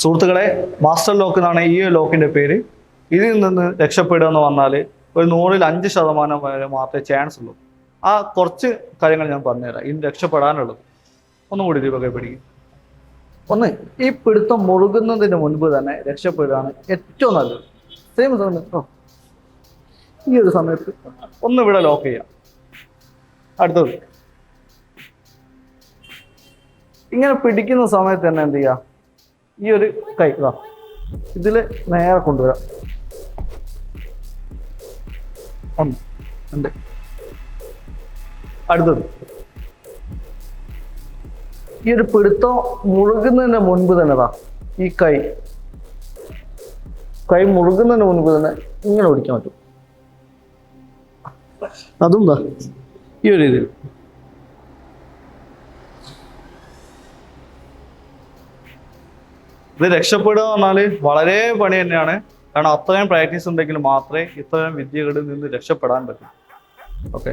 സുഹൃത്തുക്കളെ, master lock എന്നാണ് ഈ ലോക്കിന്റെ പേര്. ഇതിൽ നിന്ന് രക്ഷപ്പെടുക എന്ന് പറഞ്ഞാൽ ഒരു 100-ൽ 5% വരെ മാത്രമേ ചാൻസ് ഉള്ളൂ. ആ കുറച്ച് കാര്യങ്ങൾ ഞാൻ പറഞ്ഞുതരാം ഇനി രക്ഷപ്പെടാനുള്ളത്. ഒന്നും കൂടി ദീപകെ പിടിക്കും. ഒന്ന്, ഈ പിടുത്തം മുറുകുന്നതിന് മുൻപ് തന്നെ രക്ഷപ്പെടുകയാണ് ഏറ്റവും നല്ലത്. സെയിം സമയത്ത് ഈ ഒരു സമയത്ത് ഒന്ന് ഇവിടെ ലോക്ക് ചെയ്യാം. അടുത്തത് ഇങ്ങനെ പിടിക്കുന്ന സമയത്ത് തന്നെ എന്ത് ചെയ്യുക, ഈ ഒരു കൈ ഇതില് നേരെ കൊണ്ടുവരാം. 1, 2. അടുത്തത് ഈ ഒരു പിടുത്തം മുറുകുന്നതിന് മുൻപ് തന്നെ ഈ കൈ മുറുകുന്നതിന് മുൻപ് തന്നെ ഇങ്ങനെ പിടിക്കാൻ പറ്റും. അതും ഈ ഒരു രീതിയിൽ. ഇത് രക്ഷപ്പെടുക എന്ന് പറഞ്ഞാൽ വളരെ പണി തന്നെയാണ്. കാരണം അത്രയും പ്രാക്ടീസ് ഉണ്ടെങ്കിൽ മാത്രമേ ഇത്തരം വിദ്യകളിൽ നിന്ന് രക്ഷപ്പെടാൻ പറ്റൂ. ഓക്കെ.